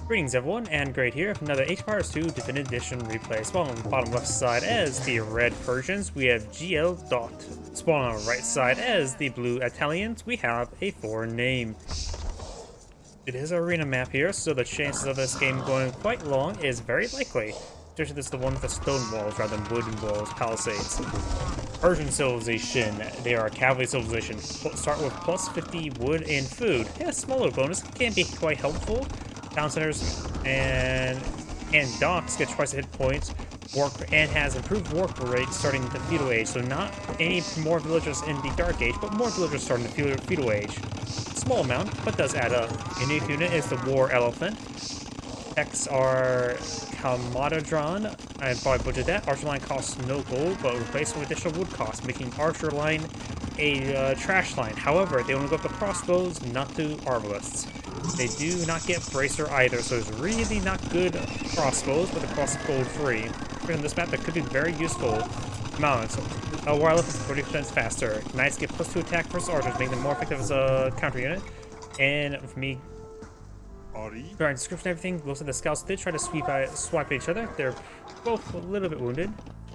Greetings everyone, and Great here with another H-Pirates 2 Definitive Edition replay. Spawn on the bottom left side as the red Persians, we have DauT. Spawn on the right side as the blue Italians, we have a foreign name. It is an arena map here, so the chances of this game going quite long is very likely. Especially this is the one with the stone walls rather than wooden walls, palisades. Persian civilization, they are a cavalry civilization. Start with plus 50 wood and food. Yeah, a smaller bonus can be quite helpful. Town centers and docks get twice the hit points, and has improved work rate starting the feudal age. So not any more villagers in the dark age, but more villagers starting the feudal age. Small amount, but does add up. Unique unit is the war elephant. X are Kalmadadron. I probably butchered that. Archer line costs no gold, but replaced with additional wood costs, making archer line a trash line. However, they only go up to crossbows, not to arbalists. They do not get bracer either, so it's really not good crossbows, but the cross gold free. On this map, that could be very useful. Mounts. War elephants 30% faster. Knights get plus 2 attack versus archers, making them more effective as a counter unit. And for me, during description and everything, looks like the scouts did try to swipe at each other. They're both a little bit wounded.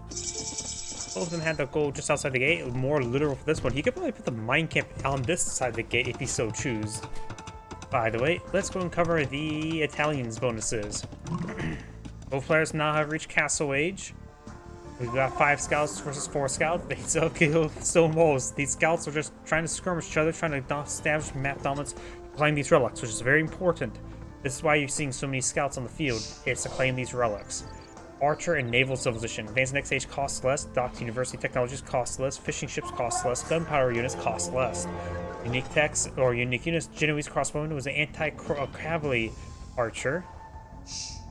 Both of them had the goal just outside the gate. More literal for this one. He could probably put the mine camp on this side of the gate if he so choose. By the way, let's go and cover the Italians' bonuses. Both players now have reached castle age. We've got 5 scouts versus 4 scouts. They still kill stone walls. These scouts are just trying to skirmish each other, trying to establish map dominance, claim these relics, which is very important. This is why you're seeing so many scouts on the field. It's to claim these relics. Archer and naval civilization. Advanced next age costs less. DauT university technologies cost less. Fishing ships cost less. Gunpowder units cost less. Unique techs or unique units. Genoese crossbowman was an anti-cavalry archer,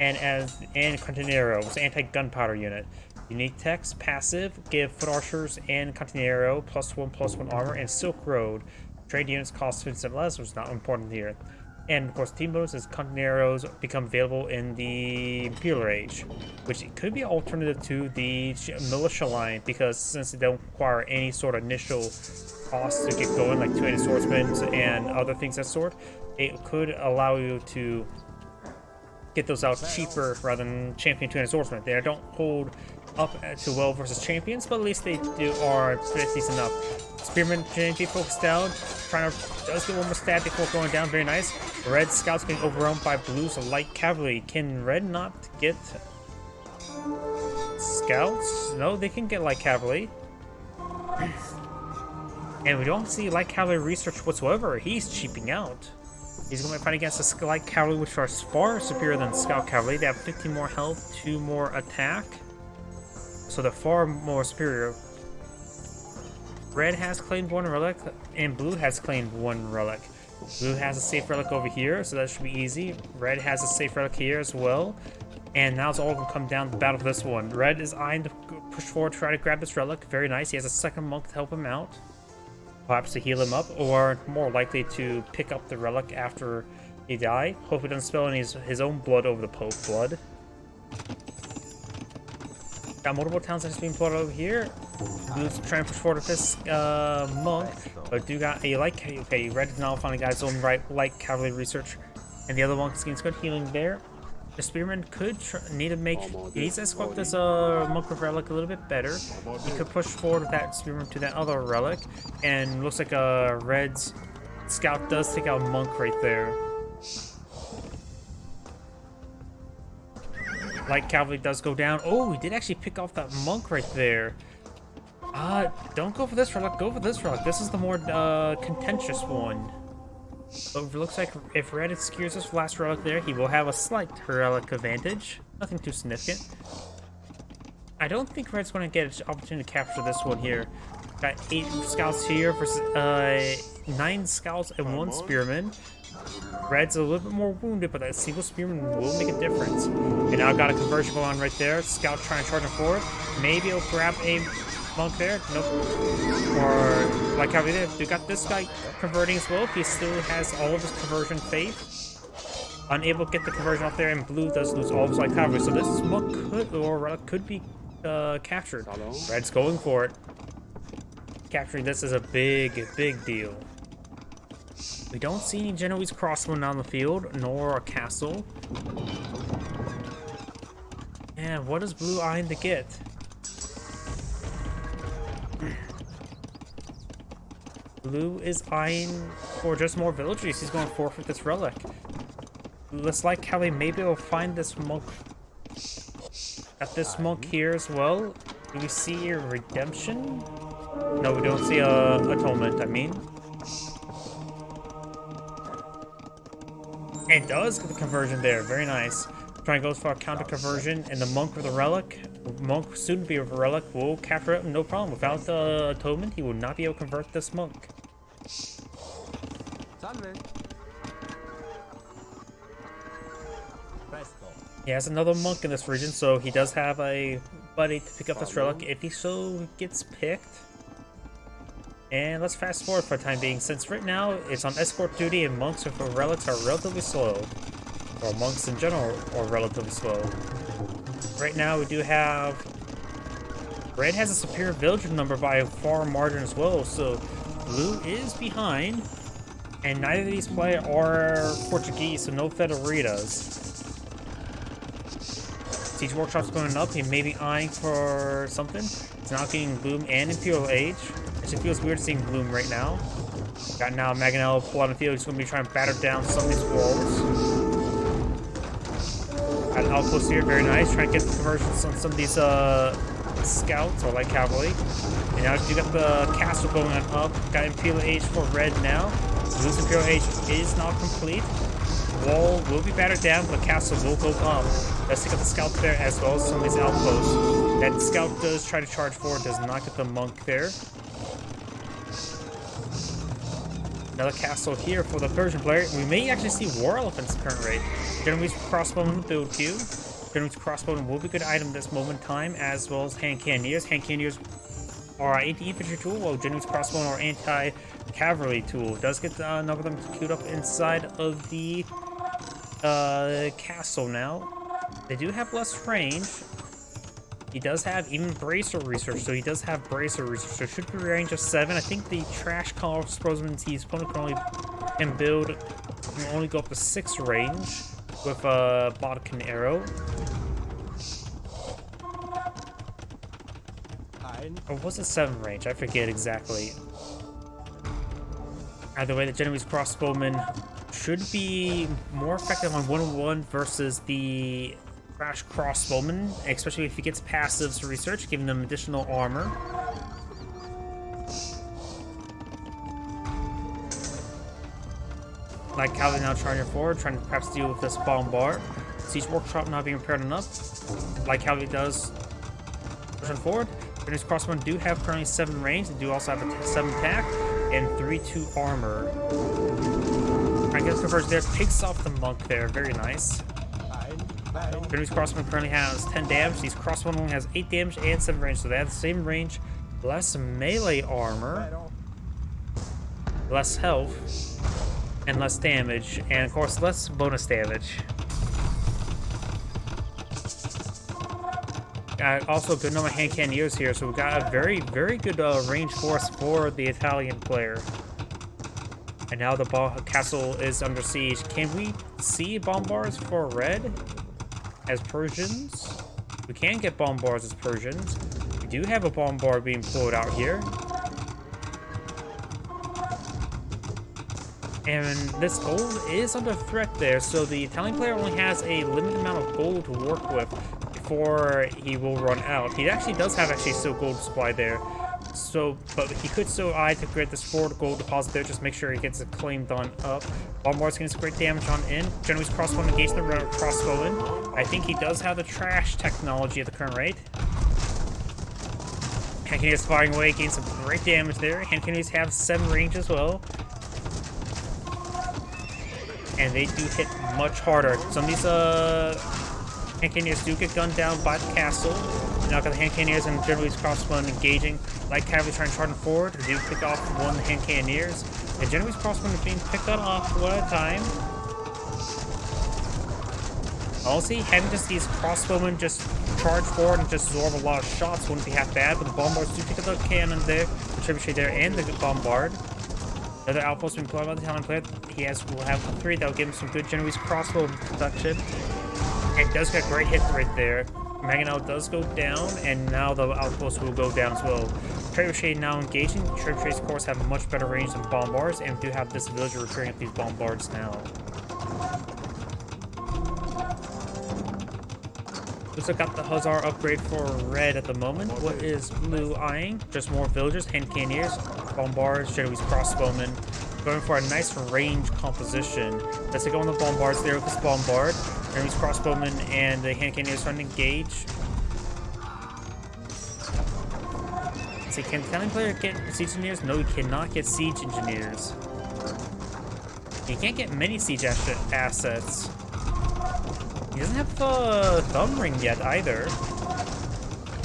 and Cantonero was an anti-gunpowder unit. Unique techs passive give foot archers and Cantonero +1/+1 armor, and Silk Road trade units cost 50% less, which is not important here. And of course, team bonus is Cantoneros become available in the Imperial Age, which could be an alternative to the militia line, because since they don't require any sort of initial cost to get going, like 2 swordsmen and other things of that sort, it could allow you to get those out cheaper rather than champion 2 swordsmen. They don't hold up too well versus champions, but at least they are decent enough. Spearman energy focused down, does get one more stab before going down, very nice. Red scouts getting overrun by blues light cavalry. Can red not get scouts? No, they can get light cavalry. And we don't see light cavalry research whatsoever. He's cheaping out. He's going to fight against the light cavalry, which are far superior than scout cavalry. They have 15 more health, 2 more attack, so they're far more superior. Red has claimed 1 relic, and blue has claimed 1 relic. Blue has a safe relic over here, so that should be easy. Red has a safe relic here as well. And now it's all going to come down to the battle for this one. Red is eyeing to push forward, try to grab this relic. Very nice. He has a second monk to help him out. Perhaps to heal him up, or more likely to pick up the relic after he dies. Hope he doesn't spill any his own blood over the Pope's blood. Got multiple towns that's being plotted over here. Blue's trying to push forward with this monk, but do got a light. Okay, Red now finally got his own light cavalry research, and the other monk scheme's good healing there. The spearman could need to make. He needs to sculpt this monk with relic a little bit better. He could push forward with that spearman to that other relic, and looks like Red's scout does take out a monk right there. Light cavalry does go down. Oh, he did actually pick off that monk right there. Don't go for this relic. Go for this relic. This is the more contentious one. So it looks like if Red secures this last relic there, he will have a slight relic advantage. Nothing too significant. I don't think Red's going to get an opportunity to capture this one here. Got 8 scouts here versus 9 scouts and 1 spearman. Red's a little bit more wounded, but that single spearman will make a difference. And now got a conversion going on right there. Scout trying to charge him forward. Maybe he'll grab a monk there. Nope. Or like how we did. We got this guy converting as well. He still has all of his conversion faith. Unable to get the conversion off there, and blue does lose all of his light cavalry. So this monk could be captured. Red's going for it. Capturing this is a big deal. We don't see any Genoese crossbowmen on the field, nor a castle. And what is blue eyeing to get? Blue is eyeing for just more villagers. He's going to forfeit this relic. Looks like how they maybe will find this monk. At this monk here as well. Do we see a redemption? No, we don't see a atonement, I mean. And does get the conversion there. Very nice. Trying goes for a counter conversion, and the monk with the relic, monk soon to be with a relic, will capture it no problem. Without the atonement, he will not be able to convert this monk. He has another monk in this region, so he does have a buddy to pick up this relic if he so gets picked. And let's fast forward for the time being, since right now it's on escort duty and monks with relics are relatively slow. Or monks in general are relatively slow. Right now we do have... Red has a superior villager number by a far margin as well, so blue is behind. And neither of these players are Portuguese, so no Federitas. Siege Workshop's going up, he may be eyeing for something. He's now getting Bloom and Imperial Age. It feels weird seeing Bloom right now. Got now Mangonel pull out the field. He's going to be trying to batter down some of these walls. Got an outpost here, very nice. Trying to get the conversions on some of these scouts or light cavalry. And now you got the castle going on up. Got Imperial Age for red now. Blue's Imperial Age is now complete. Wall will be battered down, but the castle will go up. Let's take up the scout there as well as some of these outposts. That scout does try to charge forward, does not get the monk there. Another castle here for the Persian player. We may actually see war elephants at current rate. Genoese crossbowmen in the build queue. Genoese crossbowmen will be a good item at this moment in time, as well as hand cannoneers. Hand cannoneers are an anti-infantry tool, while Genoese crossbowmen are anti-cavalry tool. It does get a number of them queued up inside of the castle now. They do have less range. He does have even bracer research, so he does have bracer research. So it should be a range of 7. I think the trash crossbowmen his opponent can build can only go up to 6 range with a bodkin arrow. Or was it 7 range? I forget exactly. Either way, the Genoese crossbowman should be more effective on 1-on-1 versus the trash crossbowman, especially if he gets passives research, giving them additional armor. Like how they're now charging forward, trying to perhaps deal with this bombard. Siege Workshop not being prepared enough. Like how he does pushing forward. Genoese crossbowmen do have currently 7 range. They do also have a 7 attack and 3-2 armor. I guess conversion there takes off the monk there. Very nice. Genoese crossbowman currently has 10 damage. These crossbowmen only has 8 damage and 7 range, so they have the same range, less melee armor, less health, and less damage, and of course less bonus damage. Also a good number of hand cannoneers here, so we've got a very, very good range force for the Italian player. And now the castle is under siege. Can we see bombards for red as Persians? We can get bombards as Persians. We do have a bombard being pulled out here. And this gold is under threat there, so the Italian player only has a limited amount of gold to work with before he will run out. He actually does have still gold supply there. So, but he could still eye to create this forward gold deposit there, just make sure he gets it claimed on up. Bombard's gets great damage on in. Genoese crossbowman against the crossbowman. I think he does have the trash technology at the current rate. Hand cannoneers firing away, gains some great damage there. Hand cannoneers have 7 range as well. And they do hit much harder. Some of these hand cannoneers do get gunned down by the castle. Now got the hand cannoneers and Genoese crossbowmen engaging. Like cavalry trying to charge forward. They do pick off one of the hand cannoneers. The Genoese crossbowmen is being picked off one at a time. Honestly, having just these crossbowmen just charge forward and just absorb a lot of shots wouldn't be half bad, but the bombards do pick up the cannon there, the trebuchet there, and the bombard. Another outpost being employed by the Italian player. Will have 3 that will give him some good Genoese crossbow production. And does get a great hit right there. Maginot does go down, and now the outpost will go down as well. Trebuchet now engaging. Trebuchet's, of course, have much better range than bombards, and do have this villager repairing up these bombards now. Looks like got the Hussar upgrade for red at the moment. What is blue eyeing? Just more villagers, hand cannoneers, bombards, Genoese crossbowmen. Going for a nice range composition. Let's go on the bombards there with this bombard. Genoese crossbowmen and the hand cannoneers trying to engage. Let's see, can the Italian player get siege engineers? No, he cannot get siege engineers. He can't get many siege assets. He doesn't have the thumb ring yet either. I'm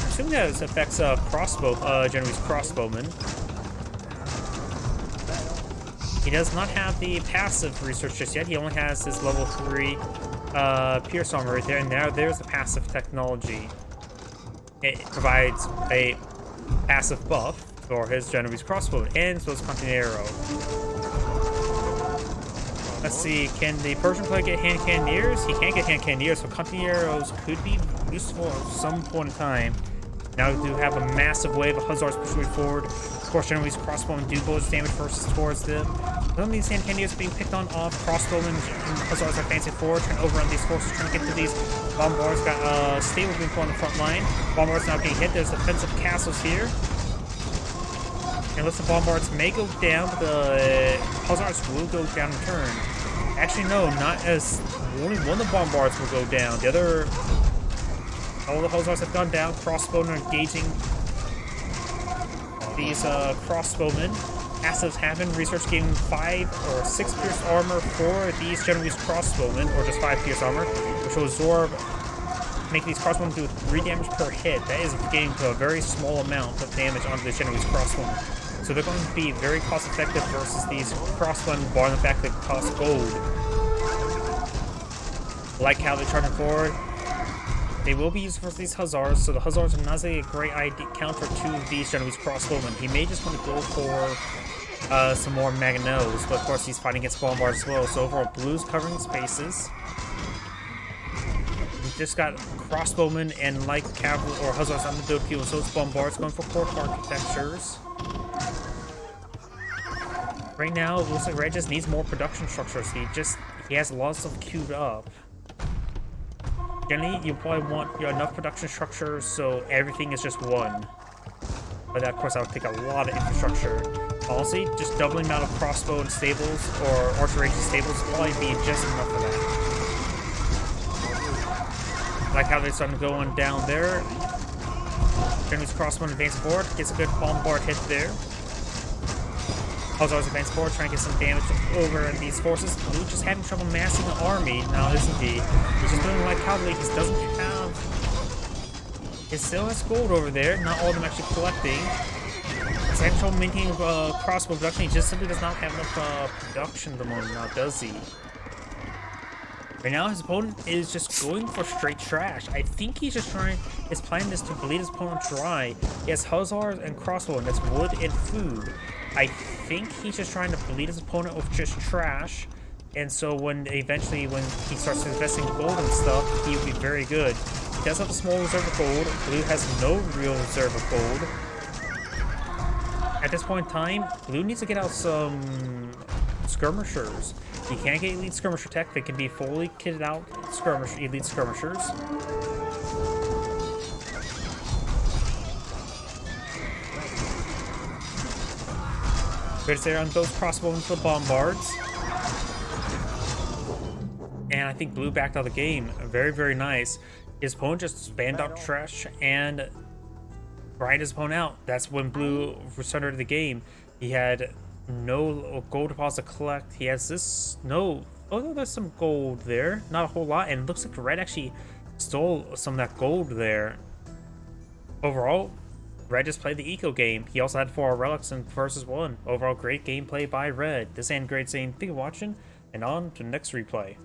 assuming that affects Genoese crossbowmen. He does not have the passive research just yet. He only has his level 3 Pierce armor right there, and there's the passive technology. It provides a passive buff for his Genoese crossbow, and so is Cantonero. Let's see, can the Persian player get hand cannoneers? He can't get hand cannoneers, so Cantoneros could be useful at some point in time. Now we do have a massive wave of Hussars pushing forward. Of course, Genoese crossbowmen do bonus damage versus towards them. Some of these hand cannoneers are being picked on off. Crossbowmen and Hussars are advancing forward, trying to overrun these forces, trying to get to these bombards. Got stable being put on the front line. Bombards now getting hit. There's defensive castles here. Unless the bombards may go down, the Hussars will go down in turn. Actually, no, not as only one of the bombards will go down. The other, all the Hussars have gone down. Crossbowmen are engaging these crossbowmen. Passives have been research giving 5 or 6 pierce armor for these Genoese crossbowmen, or just 5 pierce armor, which will absorb, make these crossbowmen do 3 damage per hit. That is getting to a very small amount of damage onto the Genoese crossbowmen. So they're going to be very cost effective versus these crossbowmen, barring the fact that they cost gold. Like how they're charging forward. They will be used for these Hussars, so the Hussars are not a great counter to these Genoese crossbowmen. He may just want to go for some more Magnos, but of course he's fighting against bombards as well. So overall, blue's covering spaces. We've just got crossbowmen and light cavalry or Hussars on the build field, so it's bombards going for court architectures. Right now, it looks like Red just needs more production structures. He has lots of queued up. Generally, you probably want enough production structures so everything is just one. But that, of course, that would take a lot of infrastructure. Honestly, just doubling the amount of crossbow and stables or archer range and stables will probably be just enough for that. I like how they're starting to go on down there. Genoese crossbow advancing forward, gets a good bombard hit there. Hussars advance forward, trying to get some damage over these forces. Blue just having trouble massing the army now, isn't he? He's just doing like cavalry. He doesn't have. He still has gold over there. Not all of them actually collecting. He's having trouble maintaining crossbow production. He just simply does not have enough production at the moment now, does he? Right now, his opponent is just going for straight trash. I think he's just his plan is to bleed his opponent dry. He has Hussars and crossbow, and that's wood and food. I think he's just trying to bleed his opponent with just trash, and so when he starts investing gold and stuff, he will be very good. He does have a small reserve of gold. Blue has no real reserve of gold. At this point in time, Blue needs to get out some skirmishers. He can't get elite skirmisher tech. They can be fully kitted out elite skirmishers. Good there on those crossbows for bombards. And I think Blue backed out of the game. Very, very nice. His opponent just spammed out trash and grind his opponent out. That's when Blue surrendered the game. He had no gold deposit to collect. He has this oh no, there's some gold there. Not a whole lot. And it looks like Red actually stole some of that gold there. Overall, Red just played the eco game. He also had 4 relics in versus 1. Overall, great gameplay by Red. This and great saying, thank you for watching, and on to the next replay.